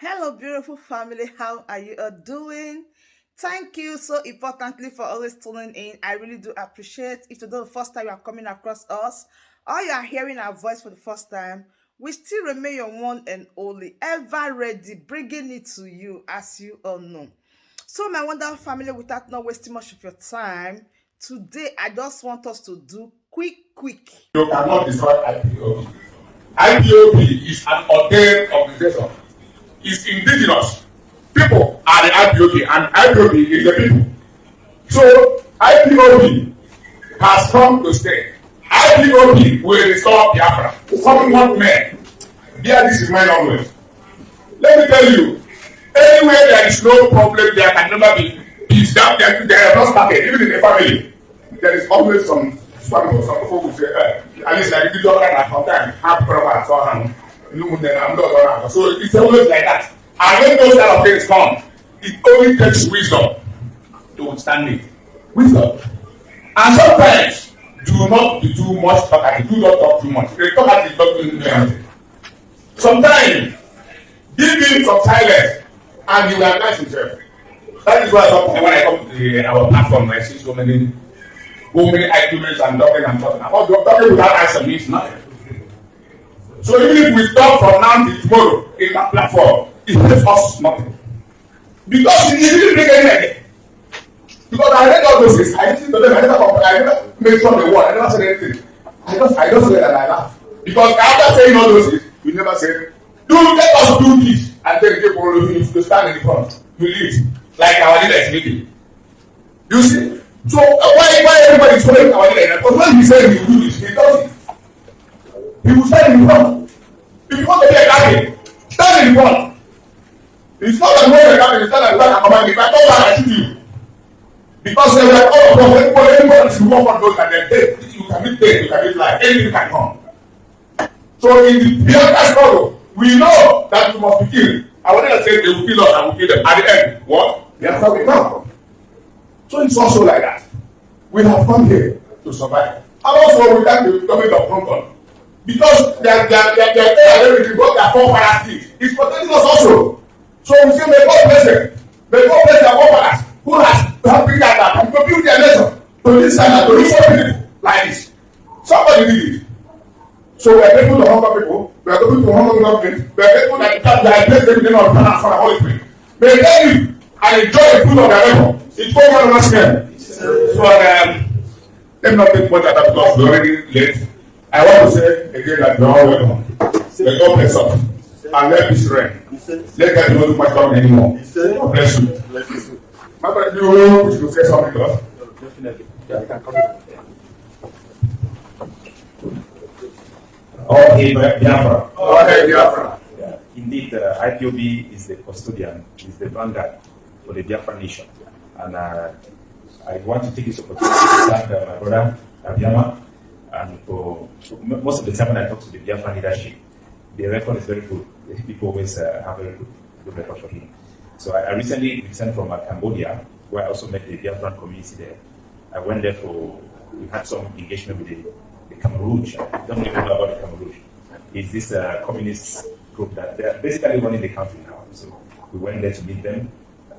Hello, beautiful family. How are you all doing? Thank you so importantly for always tuning in. I really do appreciate. If today the first time you are coming across us, or you are hearing our voice for the first time, we still remain your one and only, ever ready, bringing it to you, as you all know. So, my wonderful family, without not wasting much of your time, today I just want us to do quick. You cannot destroy IPOB. IPOB is an ordained organization. It's indigenous. People are the IPOB, and IPOB is the people. So IPOB has come to stay. IPOB will restore Biafra. Commonwealth men, bear this in mind always. Let me tell you, anywhere there is no problem, there can never be peace. There are not started, even in the family. There is always some people who say, at least like the daughter and sometimes half brother saw him. So it's always like that. And when those kind of things come, it only takes wisdom to withstand it. Wisdom. And sometimes do not be too much talkative. Do not talk too much. The talkative doesn't do anything. Sometimes give him some silence and he will advance himself. That is why sometimes when I come to our platform, I see so many arguments and talking and talking. Talking without answer means nothing. So even if we stop from now till tomorrow in that platform, it makes us nothing. Because it didn't bring anything. Because I read all those things, I listened to them, I never made sure the word, I never said anything. I just said that I laughed. Because after saying all those things, we never said, let us do this, and then people to stand in the front, to lead, like our leader is leading. You see? So why everybody is following our leader? Because when he said he will do this, he does it. He will stand in front. If you want to be a captain, stand in front. It's not that when you're a captain, you stand at the back and command. If I come back, I shoot you. Because they were all of them, everybody should walk on those and then you can be dead, you can be life, anything can come. So in the Biafra struggle, we know that we must be killed. I wanted to say they will kill us and we kill them. At the end, what? Biafra will come. So it's also like that. We have come here to survive. And also we thank the government of Hong Kong. Because their everything, what their forefathers did, is protecting us also. So we say, may God bless them. May God bless their forefathers who has helped bring that and to build their nation to this standard, to reach people like this. Somebody did it. So we are grateful to Hong Kong people, we are grateful to Hong Kong government, we are grateful that God has blessed them in the name of the Father, Son, and Holy Spirit. May they live and enjoy the fruit of their labor. It's all one of us here. So let me not take much of that because we're already late. I want to say again that you're all welcome. May God bless us. And let peace reign. Let God not do much talking anymore. God bless you. My brother, do you wish to say something to us? Definitely. Okay, Biafra. Okay, Biafra. Yeah. Indeed, IPOB is the custodian, is the vanguard for the Biafra nation. And I want to take this opportunity to thank my brother, Abiyama, and for most of the time when I talk to the Biafra leadership, the record is very good. The people always have a very good record for him. So I recently returned from Cambodia, where I also met the Biafran community there. I went there we had some engagement with the Kanu'S. I don't even know about the Kanu'S. It's this communist group that they're basically running the country now. So we went there to meet them.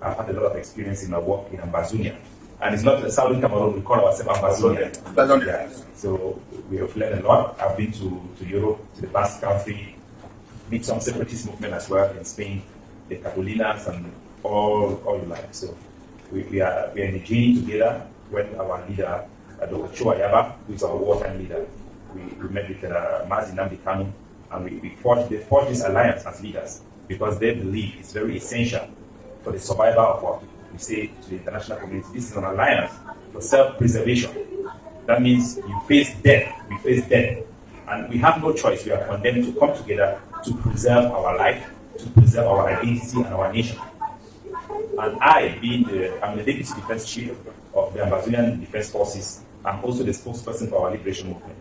I've had a lot of experience in my work in Ambazonia. And it's not Southern Cameroon, we call ourselves Ambazonia. Yeah. So we have learned a lot. I've been to Europe, to the Basque country, meet some separatist movement as well in Spain, the Catolinas and all you like. So we are in a journey together when our leader, Dr. Chuayaba, who is our wartime leader, we met with Nnamdi, and they forged this alliance as leaders because they believe it's very essential for the survival of our people. We say to the international community, this is an alliance for self-preservation. That means you face death, we face death. And we have no choice. We are condemned to come together to preserve our life, to preserve our identity and our nation. And I'm the Deputy Defense Chief of the Ambazonian Defense Forces. I'm also the spokesperson for our liberation movement.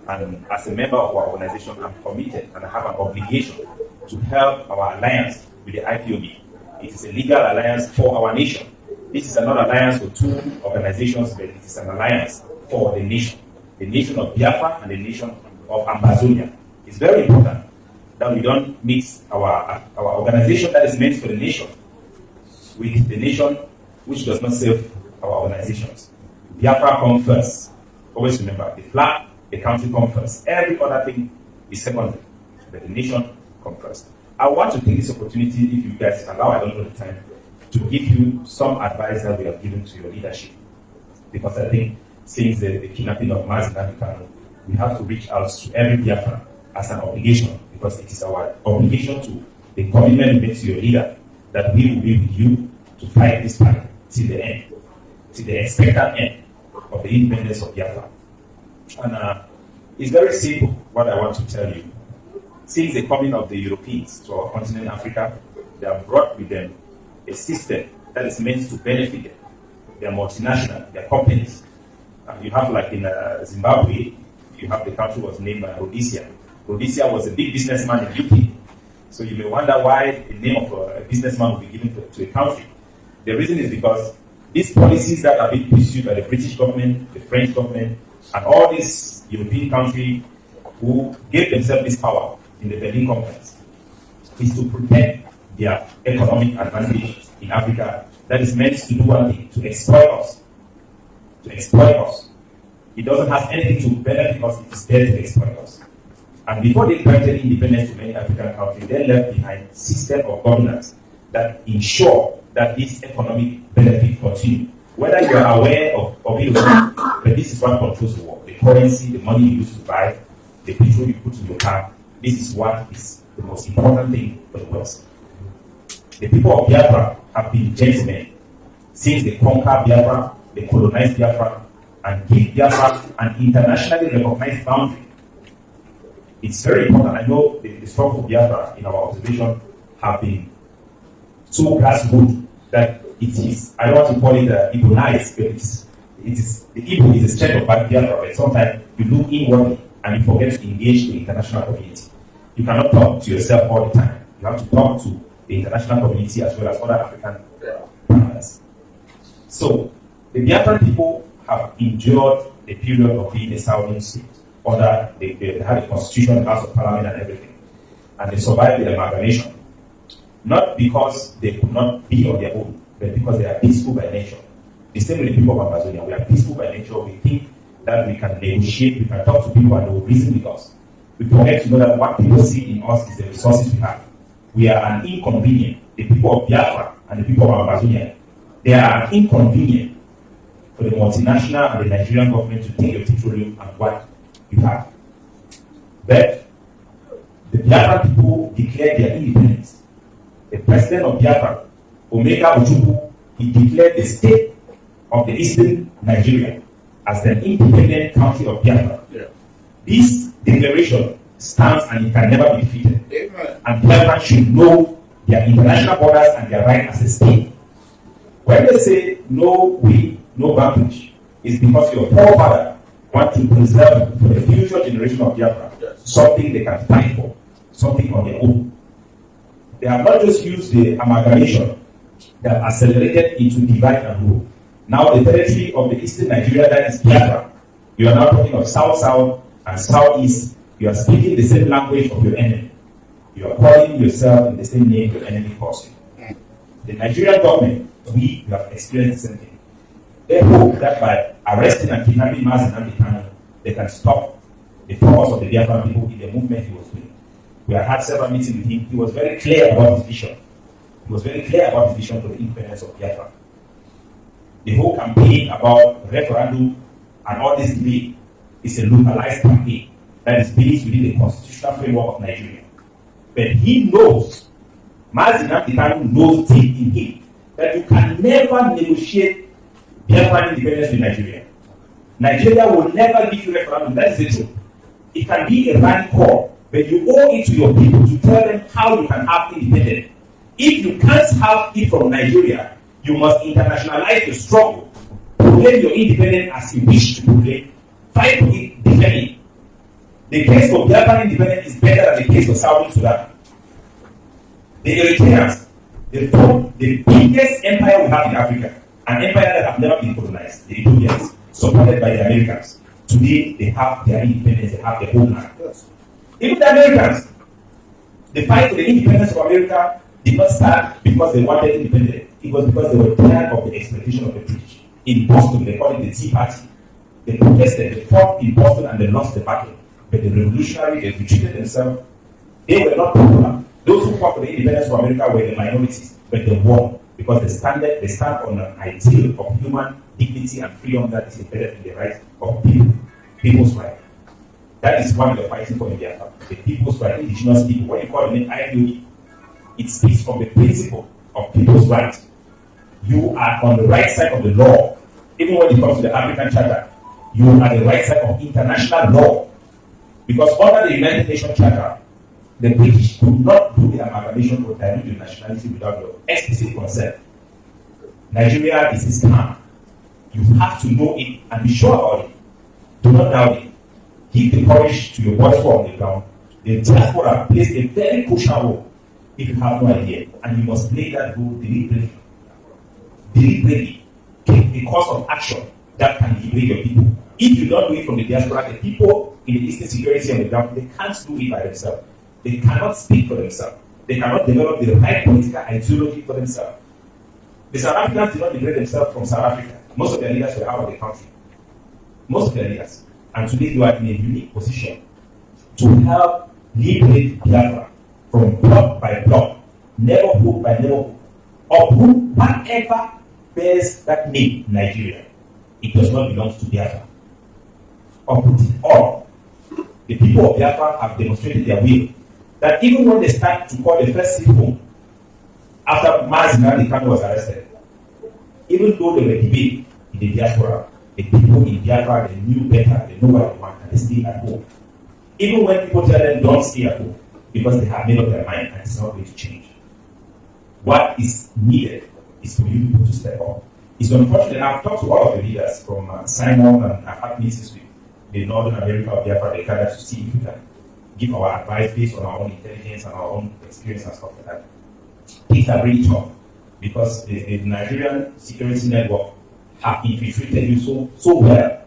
And as a member of our organization, I'm committed and I have an obligation to help our alliance with the IPOB. It is a legal alliance for our nation. This is not an alliance for two organizations, but it is an alliance for the nation of Biafra and the nation of Ambazonia. It's very important. that we don't mix our organization that is meant for the nation with the nation which does not serve our organizations. Biafra comes first. Always remember, the flag, the country comes first. Every other thing is secondary, but the nation comes first. I want to take this opportunity, if you guys allow, I don't know the time, to give you some advice that we have given to your leadership. Because I think since the kidnapping of Nnamdi, we have to reach out to every Biafran as an obligation, because it is our obligation to the commitment made to your leader that we will be with you to fight this fight till the end, till the expected end of the independence of Biafra. And it's very simple what I want to tell you. Since the coming of the Europeans to our continent, Africa, they have brought with them a system that is meant to benefit them. They are multinational, they are companies. You have, like in Zimbabwe, you have the country was named Rhodesia. Rhodesia was a big businessman in the UK. So you may wonder why the name of a businessman will be given to a country. The reason is because these policies that are being pursued by the British government, the French government, and all these European countries who gave themselves this power in the Berlin Conference is to protect their economic advantage in Africa that is meant to do one thing, to exploit us. To exploit us. It doesn't have anything to benefit us, it is there to exploit us. And before they granted independence to many African countries, they left behind a system of governance that ensure that this economic benefit continue. Whether you are aware of it or not, but this is what controls the world. The currency, the money you use to buy, the petrol you put in your car, this is what is the most important thing for the West. The people of Biafra have been gentlemen since they conquered Biafra, they colonized Biafra, and give Biafra an internationally recognized boundary. It's very important. I know the struggle for Biafra in our observation have been so grassroots that it is, I don't want to call it Igbo-nized, but it is the Igbo is the strength of Biafra, but sometimes you look inwardly and you forget to engage the international community. You cannot talk to yourself all the time. You have to talk to the international community as well as other African partners. So, the Biafran people have endured the period of being a sovereign state. They had a constitution, a house of parliament and everything. And they survived the amalgamation. Not because they could not be on their own, but because they are peaceful by nature. The same with the people of Amazonia. We are peaceful by nature. We think that we can negotiate, we can talk to people and they will reason with us. We forget to know that what people see in us is the resources we have. We are an inconvenient. The people of Biafra and the people of Amazonia, they are an inconvenient for the multinational and the Nigerian government to take your petroleum and what you have. But the Biafra people declared their independence. The president of Biafra, Omega Ojukwu, he declared the state of the eastern Nigeria as the independent country of Biafra. Yeah. This declaration stands and it can never be defeated. Amen. And Biafra should know their international borders and their right as a state. When they say no way, no boundary, it's because your forefather want to preserve for the future generation of Biafra something they can fight for, something on their own. They have not just used the amalgamation that accelerated into divide and rule. Now the territory of the eastern Nigeria, that is Biafra, you are now talking of south-south and southeast. You are speaking the same language of your enemy. You are calling yourself in the same name your enemy calls you. The Nigerian government, we have experienced the same thing. They hope that by arresting and kidnapping Nnamdi, they can stop the focus of the Biafran people in the movement he was doing. We have had several meetings with him. He was very clear about his vision. He was very clear about his vision for the independence of Biafra. The whole campaign about referendum and all this debate is a localized campaign that is based within the constitutional framework of Nigeria. But he knows, Nnamdi knows deep in him, that you can never negotiate Biafran independence with Nigeria. Nigeria will never give you referendum. That is the truth. It can be a right call, but you owe it to your people to tell them how you can have independence. If you can't have it from Nigeria, you must internationalize the struggle, proclaim your independence as you wish to proclaim, fight for it, defend it. The case of Biafran independence is better than the case of South Sudan. The Eritreans, they formed the biggest empire we have in Africa, an empire that have never been colonized, the Ethiopians, supported by the Americans. Today, they have their independence, they have their own land. Even the Americans, The fight for the independence of America did not start because they wanted independence. It was because they were tired of the exploitation of the British. In Boston, they called it the Tea Party. They protested, they fought in Boston, and they lost the battle. But the revolutionaries, they retreated themselves. They were not popular. Those who fought for the independence of America were the minorities, but they won because they stand on an ideal of human dignity and freedom that is embedded in the rights of people's rights. That is why we are fighting for Biafra. The people's rights, indigenous people. When you call the name IPOB, it speaks from the principle of people's rights. You are on the right side of the law. Even when it comes to the African Charter, you are the right side of international law. Because under the United Nations Charter, the British could not do the amalgamation or dilute your nationality without your explicit consent. Nigeria is a scam. You have to know it and be sure about it. Do not doubt it. Give the courage to your boys who are on the ground. The diaspora plays a very crucial role if you have no idea. And you must play that role deliberately. Deliberately. Take the course of action that can liberate your people. If you don't do it from the diaspora, the people in the Eastern security on the ground, they can't do it by themselves. They cannot speak for themselves. They cannot develop the right political ideology for themselves. The South Africans did not liberate themselves from South Africa. Most of their leaders were out of the country. Most of their leaders. And today you are in a unique position to help liberate Biafra from block by block, neighborhood by neighborhood, uproot whatever bears that name Nigeria. It does not belong to Biafra. Uproot it all. The people of Biafra have demonstrated their will that even when they start to call the first city home after Nnamdi Kanu'S was arrested, even though they were debating in the diaspora, the people in Biafra, they knew better, they know what they want, and they stay at home. Even when people tell them don't stay at home, because they have made up their mind and it's not going to change. What is needed is for you people to step up. It's unfortunate. I've talked to all of the leaders from Simon, and I've had meetings with the Northern America of Biafra, they gather to see if we can give our advice based on our own intelligence and our own experience and stuff like that. Things are really tough because the Nigerian security network have infiltrated you so well,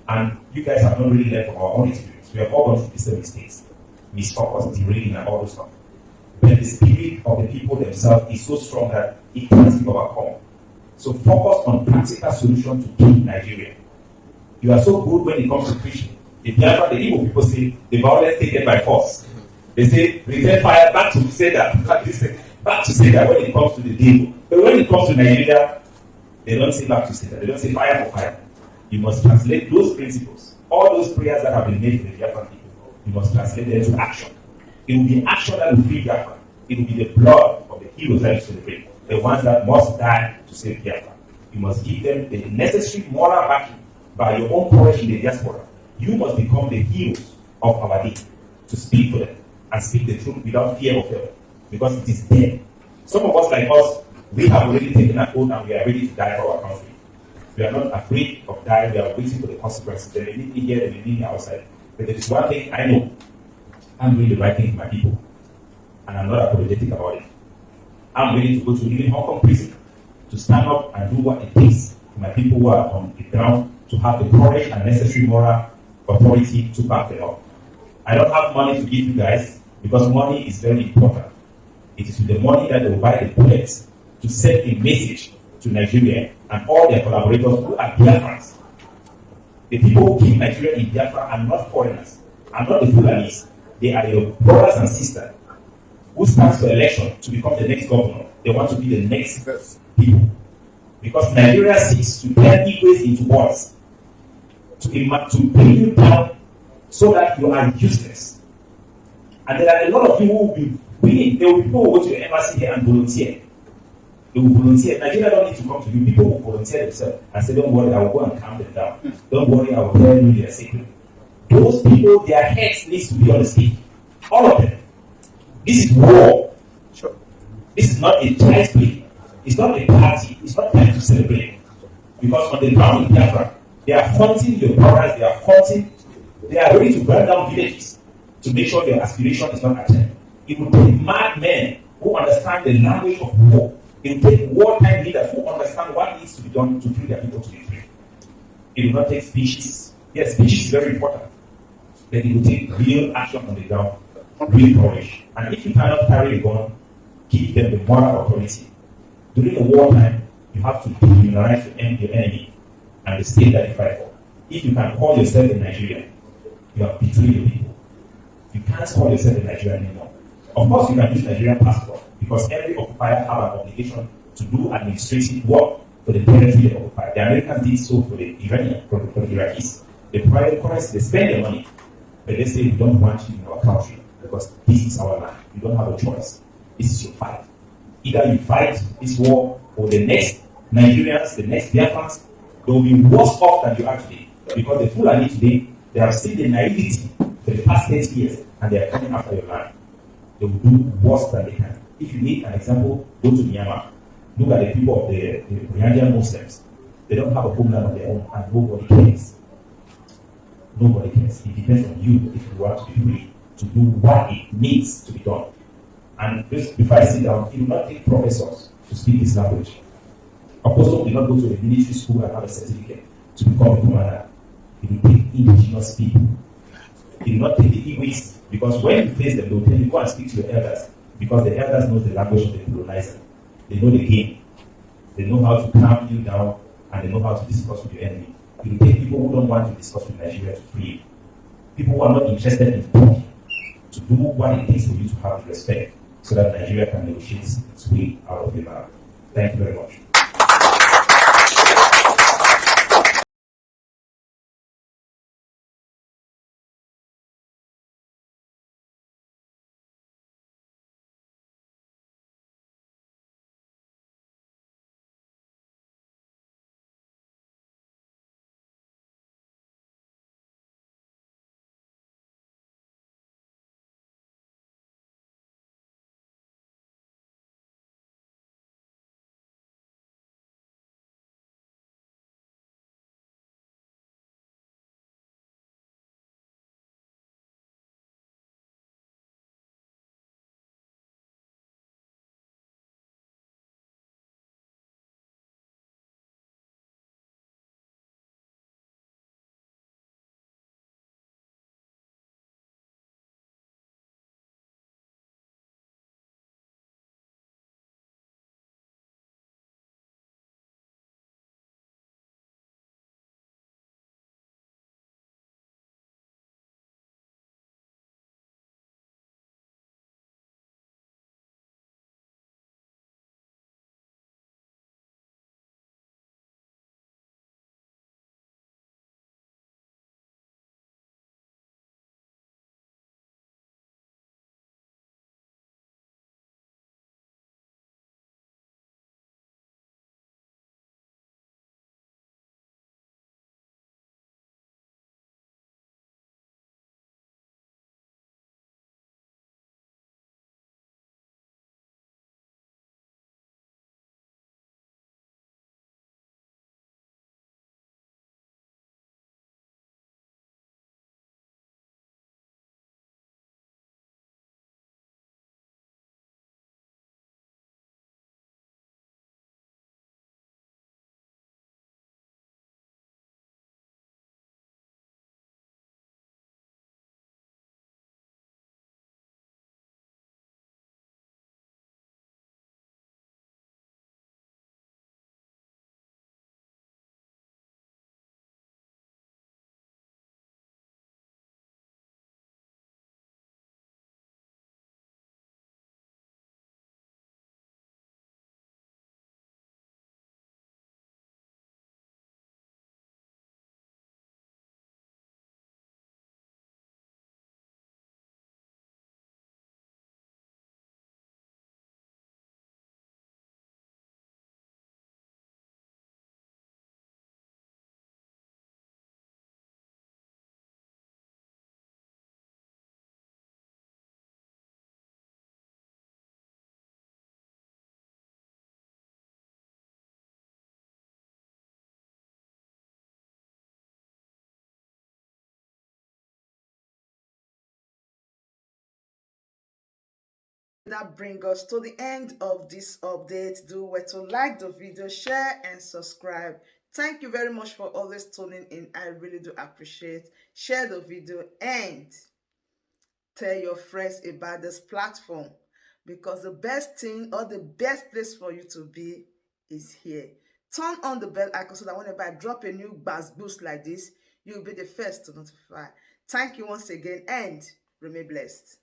and you guys have not really learned from our own experience. We have all gone through the same mistakes, misfocus, derailing, and all those stuff. But the spirit of the people themselves is so strong that it can't be overcome. So focus on practical solutions to keep Nigeria. You are so good when it comes to preaching. The Biafra, the Igbo people say the violence taken by force. They say return fire back to say that. Back to say that when it comes to the devil. But when it comes to Nigeria, they don't say back to say that. They don't say fire for fire. You must translate those principles, all those prayers that have been made for the Biafra people. You must translate them to action. It will be action that will free Biafra. It will be the blood of the heroes that you celebrate, the ones that must die to save Biafra. You must give them the necessary moral backing by your own courage in the diaspora. You must become the heroes of our day to speak for them and speak the truth without fear of them, because it is there. Some of us, like us, we have already taken an oath and we are ready to die for our country. We are not afraid of dying. We are waiting for the consequences. They may need me here, they may need me outside. But there is one thing I know: I'm doing the right thing for my people, and I'm not apologetic about it. I'm ready to go to even Hong Kong prison to stand up and do what it takes for my people who are on the ground to have the courage and necessary moral authority to back them up. I don't have money to give you guys because money is very important. It is with the money that they will buy the bullets to send a message to Nigeria and all their collaborators who are Biafrans. The people who keep Nigeria in Biafra are not foreigners, are not the Fulanis. They are your brothers and sisters who stand for election to become the next governor. They want to be the next people. Because Nigeria seeks to turn Igwes into boys, to bring you down so that you are useless. And there are a lot of people who will be willing. There will be people who will go to your embassy here and volunteer. They will volunteer. Nigeria don't need to come to you. People will volunteer themselves and say, don't worry, I will go and calm them down. Don't worry, I will tell you their secret. Those people, their heads needs to be on the stage. All of them. This is war. Sure. This is not a child's play. It's not a party. It's not time to celebrate. Because on the ground in Biafra, they are hunting your brothers, they are ready to burn down villages to make sure your aspiration is not attained. It will take mad men who understand the language of war. It will take wartime leaders who understand what needs to be done to free their people to be free. It will not take speeches. Yes, speeches is very important. But it will take real action on the ground really flourish. And if you cannot carry a gun, give them the moral authority. During the wartime, you have to decriminalize your enemy and the state that you fight for. If you can call yourself a Nigerian, you have betrayed your people. You can't call yourself a Nigerian anymore. Of course, you can use Nigerian passport because every occupier have an obligation to do administrative work for the territory they occupy. The Americans did so for the Iranian, for the Iraqis. They provided currency, they spend their money, but they say we don't want you in our country because this is our land. You don't have a choice. This is your fight. Either you fight this war or the next Nigerians, the next Biafrans, they will be worse off than you are today. Because the Fulani today, they have seen the naivety for the past 30 years and they are coming after your land. They will do worse than they can. If you need an example, go to Myanmar. Look at the people of the Rohingya Muslims. They don't have a homeland of their own and nobody cares. Nobody cares. It depends on you if you want to be free to do what it needs to be done. And just before I sit down, it will not take professors to speak this language. Apostle did not go to the military school and have a certificate to become a commander. It will take indigenous people. It will not take the egoists, because when you face them, they will tell you, go and speak to your elders, because the elders know the language of the colonizer. They know the game. They know how to calm you down, and they know how to discuss with your enemy. It will take people who don't want to discuss with Nigeria to free you. People who are not interested in talking, to do what it takes for you to have respect, so that Nigeria can negotiate its way out of the map. Thank you very much. That brings us to the end of this update. Do well to like the video, share, and subscribe. Thank you very much for always tuning in. I really do appreciate. Share the video and tell your friends about this platform, because the best thing or the best place for you to be is here. Turn on the bell icon so that whenever I drop a new boost like this, you'll be the first to notify. Thank you once again and remain blessed.